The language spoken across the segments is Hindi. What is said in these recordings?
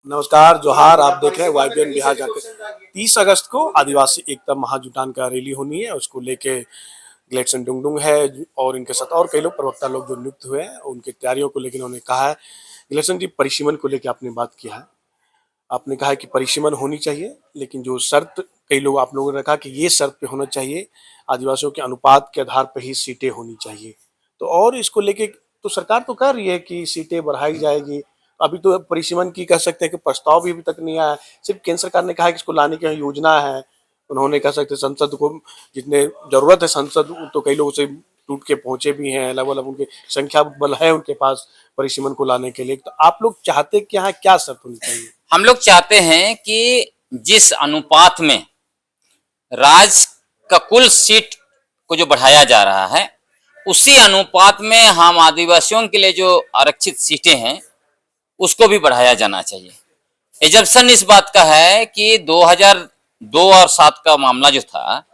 नमस्कार, जोहार। आप देख रहे हैं वाईबीएन बिहार झारखंड। 30 अगस्त को आदिवासी एकता महाजुटान का रैली होनी है। उसको लेके ग्लेडसन डुंगडुंग है और इनके साथ और कई लोग प्रवक्ता लोग जो नियुक्त हुए हैं, उनकी तैयारियों को लेकर उन्होंने कहा है। ग्लेडसन जी, परिसीमन को लेकर आपने बात किया है। आपने कहा है कि परिसीमन होनी चाहिए, लेकिन जो शर्त कई लोग आप लोगों ने रखा कि ये शर्त पे होना चाहिए, आदिवासियों के अनुपात के आधार पर ही सीटें होनी चाहिए। तो और इसको लेके तो सरकार तो कह रही है कि सीटें बढ़ाई जाएगी। अभी तो परिसीमन की कह सकते हैं कि प्रस्ताव भी अभी तक नहीं आया है। सिर्फ केंद्र सरकार ने कहा है कि इसको लाने की योजना है। उन्होंने कह सकते संसद को जितने जरूरत है, संसद तो कई लोगों से टूट के पहुंचे भी हैं, अलग अलग उनके संख्या बल है उनके पास परिसीमन को लाने के लिए। तो आप लोग चाहते कि यहाँ क्या शर्त होनी चाहिए? हम लोग चाहते हैं कि जिस अनुपात में राज्य का कुल सीट को जो बढ़ाया जा रहा है, उसी अनुपात में हम आदिवासियों के लिए जो आरक्षित सीटें हैं उसको भी बढ़ाया जाना चाहिए। एजम्पशन इस बात का है कि 2002 और 7 का मामला जो था,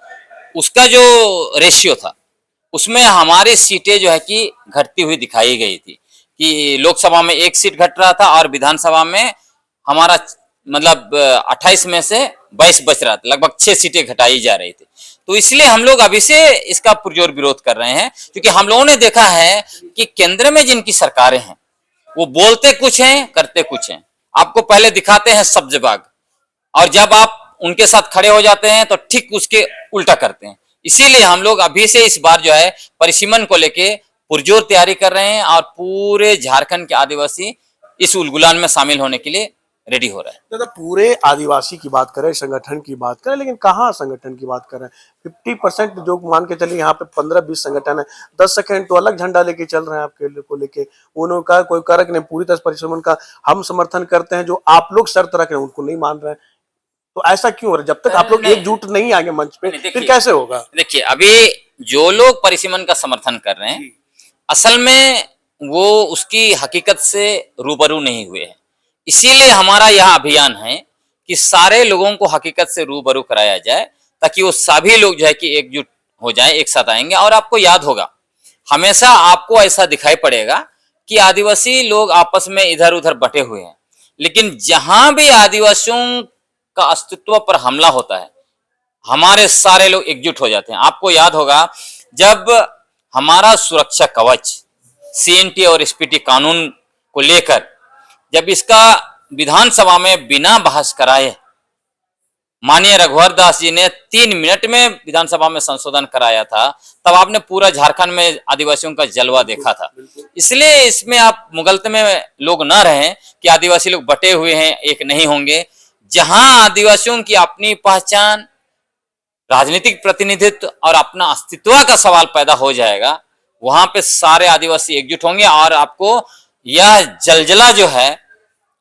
उसका जो रेशियो था, उसमें हमारी सीटें जो है कि घटती हुई दिखाई गई थी कि लोकसभा में 1 सीट घट रहा था और विधानसभा में हमारा मतलब 28 में से 22 बच रहा था, लगभग 6 सीटें घटाई जा रही थी। तो इसलिए हम लोग अभी से इसका पुरजोर विरोध कर रहे हैं, क्योंकि हम लोगों ने देखा है कि केंद्र में जिनकी सरकारें हैं वो बोलते कुछ हैं, करते कुछ हैं। आपको पहले दिखाते हैं सब्ज बाग, और जब आप उनके साथ खड़े हो जाते हैं तो ठीक उसके उल्टा करते हैं। इसीलिए हम लोग अभी से इस बार जो है परिसीमन को लेके पुरजोर तैयारी कर रहे हैं और पूरे झारखंड के आदिवासी इस उलगुलान में शामिल होने के लिए रेडी हो रहा है। दादा, पूरे आदिवासी की बात करें, संगठन की बात करें, लेकिन कहाँ संगठन की बात कर रहे हैं? 50% जो मान के चलिए, यहाँ पे 15-20 संगठन है। 10 सेकंड तो अलग झंडा लेके चल रहे हैं आपके को लेके। उन्होंने कहा कोई कारक नहीं, पूरी तरह परिश्रम का हम समर्थन करते हैं। जो आप लोग शर्त रख रहे हैं उनको नहीं मान रहे हैं, तो ऐसा क्यों हो रहा है? जब तक आप लोग एकजुट नहीं आगे मंच पे, फिर कैसे होगा? देखिए, अभी जो लोग परिसीमन का समर्थन कर रहे हैं, असल में वो उसकी हकीकत से रूबरू नहीं हुए हैं। इसीलिए हमारा यह अभियान है कि सारे लोगों को हकीकत से रूबरू कराया जाए, ताकि वो सभी लोग जो है कि एकजुट हो जाए, एक साथ आएंगे। और आपको याद होगा, हमेशा आपको ऐसा दिखाई पड़ेगा कि आदिवासी लोग आपस में इधर उधर बटे हुए हैं, लेकिन जहां भी आदिवासियों का अस्तित्व पर हमला होता है, हमारे सारे लोग एकजुट हो जाते हैं। आपको याद होगा, जब हमारा सुरक्षा कवच सीएनटी और एसपीटी कानून को लेकर जब इसका विधानसभा में बिना बहस कराए माननीय रघुवर दास जी ने 3 मिनट में विधानसभा में संशोधन कराया था, तब आपने पूरा झारखंड में आदिवासियों का जलवा देखा था। इसलिए इसमें आप मुगलते में लोग न रहें कि आदिवासी लोग बटे हुए हैं, एक नहीं होंगे। जहां आदिवासियों की अपनी पहचान, राजनीतिक प्रतिनिधित्व और अपना अस्तित्व का सवाल पैदा हो जाएगा, वहां पे सारे आदिवासी एकजुट होंगे। और आपको यह जलजला जो है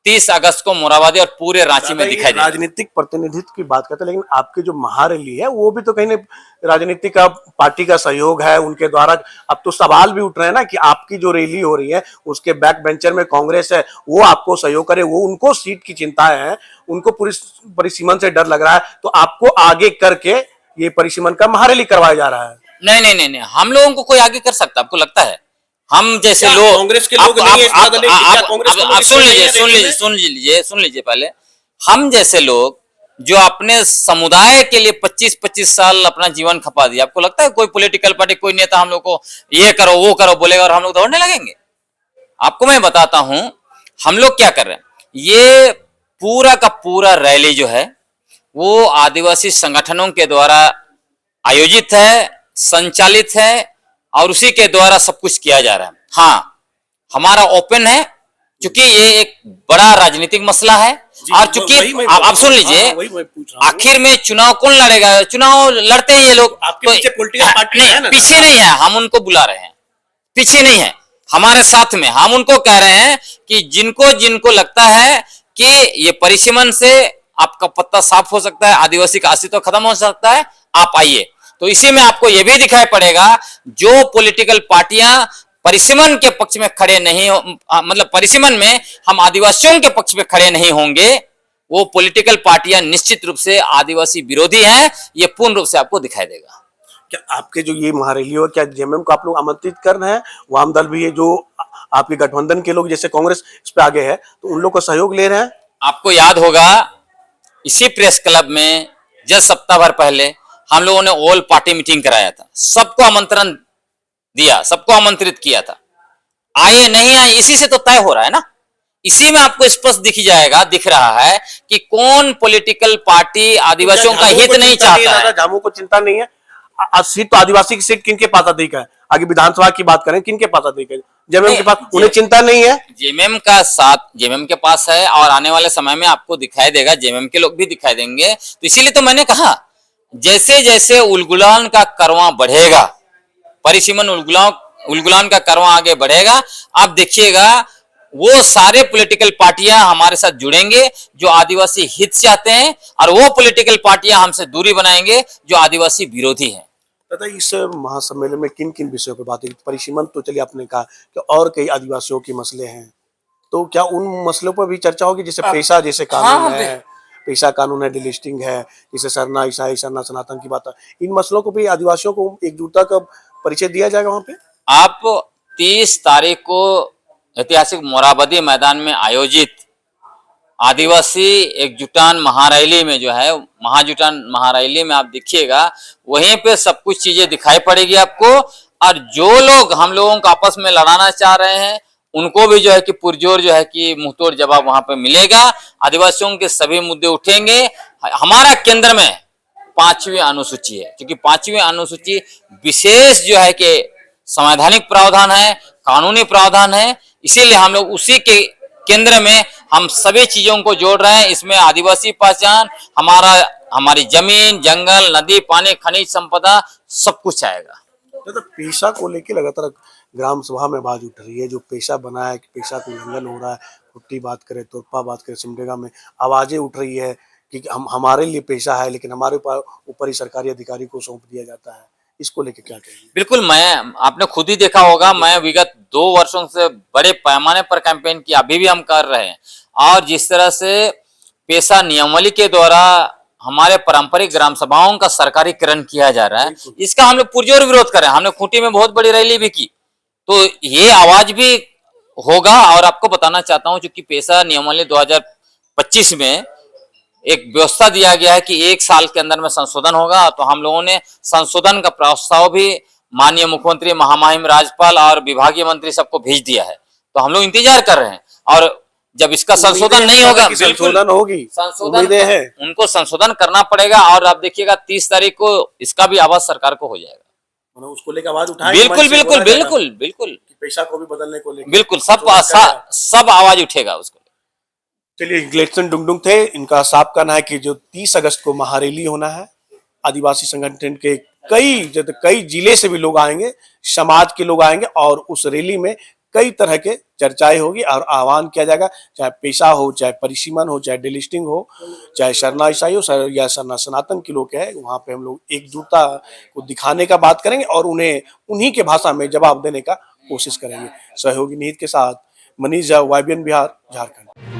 30 अगस्त को मोराबादी और पूरे रांची में दिखाई देगा। राजनीतिक प्रतिनिधित्व की बात करते हैं, लेकिन आपकी जो महारैली है वो भी तो कहीं राजनीतिक का पार्टी का सहयोग है उनके द्वारा। अब तो सवाल भी उठ रहे हैं ना कि आपकी जो रैली हो रही है उसके बैक बेंचर में कांग्रेस है, वो आपको सहयोग करे, वो उनको सीट की चिंता है, उनको पूरी परिसीमन से डर लग रहा है, तो आपको आगे करके ये परिसीमन का महारैली करवाया जा रहा है। नहीं नहीं नहीं नहीं, हम लोगों को कोई आगे कर सकता, आपको लगता है? हम जैसे लोग, कांग्रेस के लोग नहीं है, सुन लीजिए पहले। हम जैसे लोग जो अपने समुदाय के लिए 25-25 साल अपना जीवन खपा दिया, आपको लगता है कोई पॉलिटिकल पार्टी, कोई नेता हम लोग को ये करो वो करो बोलेगा और हम लोग दौड़ने लगेंगे? आपको मैं बताता हूं हम लोग क्या कर रहे हैं। ये पूरा का पूरा रैली जो है वो आदिवासी संगठनों के द्वारा आयोजित है, संचालित है, और उसी के द्वारा सब कुछ किया जा रहा है। हाँ, हमारा ओपन है, क्योंकि ये एक बड़ा राजनीतिक मसला है। और चूंकि आप सुन लीजिए, आखिर में चुनाव कौन लड़ेगा? चुनाव लड़ते हैं ये लोग, आपके पीछे पॉलिटिकल पार्टी है ना? पीछे नहीं है, हम उनको बुला रहे हैं, पीछे नहीं है, हमारे साथ में। हम उनको कह रहे हैं कि जिनको जिनको लगता है कि ये परिसीमन से आपका पत्ता साफ हो सकता है, आदिवासी का अस्तित्व खत्म हो सकता है, आप आइए। तो इसी में आपको यह भी दिखाई पड़ेगा, जो पॉलिटिकल पार्टियां परिसीमन के पक्ष में खड़े नहीं हो, मतलब परिसीमन में हम आदिवासियों के पक्ष में खड़े नहीं होंगे, वो पॉलिटिकल पार्टियां निश्चित रूप से आदिवासी विरोधी हैं, ये पूर्ण रूप से आपको दिखाई देगा। क्या आपके जो ये महारैली हो, क्या जेएमएम को आप लोग आमंत्रित कर रहे हैं? वाम दल भी है, जो आपके गठबंधन के लोग जैसे कांग्रेस इस पे आगे है, तो उन लोग का सहयोग ले रहे हैं? आपको याद होगा इसी प्रेस क्लब में जस्ट सप्ताह भर पहले हम लोगों ने ऑल पार्टी मीटिंग कराया था, सबको आमंत्रण दिया, सबको आमंत्रित किया था, आए नहीं आए इसी से तो तय हो रहा है ना। इसी में आपको स्पष्ट दिख रहा है कि कौन पॉलिटिकल पार्टी आदिवासियों का हित नहीं चाहता है। झामू को चिंता नहीं है। सीट तो आदिवासी की सीट किनके पास अधिक है? आगे विधानसभा की बात करें, किनके पास अधिक है? जेएमएम के पास, उन्हें चिंता नहीं है। जेएमएम का साथ जेएमएम के पास है और आने वाले समय में आपको दिखाई देगा, जेएमएम के लोग भी दिखाई देंगे। तो इसीलिए तो मैंने कहा जैसे जैसे उलगुलान का करवा बढ़ेगा, परिसीमन उलगुलान का करवा आगे बढ़ेगा, आप देखिएगा वो सारे पॉलिटिकल पार्टियां हमारे साथ जुड़ेंगे जो आदिवासी हित चाहते हैं, और वो पॉलिटिकल पार्टियां हमसे दूरी बनाएंगे जो आदिवासी विरोधी हैं। तथा इस महासम्मेलन में किन किन विषयों पर बात हुई? परिसीमन तो चलिए आपने कहा कि और कई आदिवासियों के मसले हैं, तो क्या उन मसलों पर भी चर्चा होगी? जैसे पेशा जैसे कानून है, पेशा कानून है, डिलिस्टिंग है, जैसे सरना ईसाई, सरना सनातन की बात है, इन मसलों को भी आदिवासियों को एकजुटता का परिचय दिया जाएगा वहां पे? आप 30 तारीख को ऐतिहासिक मोराबादी मैदान में आयोजित आदिवासी एकजुटान महारैली में जो है, महाजुटान महारैली में आप देखिएगा, वहीं पे सब कुछ चीजें दिखाई पड़ेगी आपको। और जो लोग हम लोगों को आपस में लड़ाना चाह रहे हैं उनको भी जो है कि पुरजोर जो है कि मुंहतोड़ जवाब वहां पे मिलेगा। आदिवासियों के सभी मुद्दे उठेंगे। हमारा केंद्र में 5वीं अनुसूची है, क्योंकि 5वीं अनुसूची विशेष जो है कि संवैधानिक प्रावधान है, कानूनी प्रावधान है, इसीलिए हम लोग उसी के केंद्र में हम सभी चीजों को जोड़ रहे हैं। इसमें आदिवासी पहचान, हमारी जमीन, जंगल, नदी, पानी, खनिज संपदा सब कुछ आएगा। तो पेशा को लेकर लगातार ग्राम सभा में आवाज उठ रही है, जो पेशा बना है कि पेशा का उल्लंघन हो रहा है। खुट्टी बात करें, तोरपा बात करें, सिमडेगा में आवाजें उठ रही है कि हमारे लिए पेशा है, लेकिन हमारे ऊपर ही सरकारी अधिकारी को सौंप दिया जाता है। इसको लेके क्या कहेंगे? बिल्कुल, आपने खुद ही देखा होगा, मैं विगत 2 वर्षों से बड़े पैमाने पर कैंपेन किया, अभी भी हम कर रहे हैं। और जिस तरह से पेशा नियमावली के द्वारा हमारे पारंपरिक ग्राम सभाओं का सरकारीकरण किया जा रहा है, इसका हम लोग पुरजोर विरोध कर रहे हैं। हमने खूंटी में बहुत बड़ी रैली भी की, तो ये आवाज भी होगा। और आपको बताना चाहता हूं, चूंकि पेशा नियमावली 2025 में एक व्यवस्था दिया गया है कि 1 साल के अंदर में संशोधन होगा, तो हम लोगों ने संशोधन का प्रस्ताव भी माननीय मुख्यमंत्री, महामहिम राज्यपाल और विभागीय मंत्री सबको भेज दिया है। तो हम लोग इंतजार कर रहे हैं, और जब इसका संशोधन नहीं होगा, संशोधन होगी, संशोधन है, उनको संशोधन करना पड़ेगा। और आप देखिएगा 30 तारीख को इसका भी आवाज सरकार को हो जाएगा, उसको लेकर आवाज उठाएंगे। बिल्कुल बिल्कुल बिल्कुल बिल्कुल, पेशा को भी बदलने को लेकर बिल्कुल सब आवाज उठेगा उसको। चलिए, ग्लेडसन डुंगडुंग थे। इनका साफ कहना है कि जो 30 अगस्त को महारैली होना है, आदिवासी संगठन के कई जिले से भी लोग आएंगे, समाज के लोग आएंगे, और उस रैली में कई तरह के चर्चाएं होगी और आह्वान किया जाएगा। चाहे पेशा हो, चाहे परिसीमन हो, चाहे डिलिस्टिंग हो, चाहे शरणा ईसाई हो या शरणा सनातन के लोग है, वहां पे हम लोग एकजुटता को दिखाने का बात करेंगे और उन्हें उन्हीं के भाषा में जवाब देने का कोशिश करेंगे। सहयोगी निहित के साथ मनीष झा, YBN बिहार, झारखंड।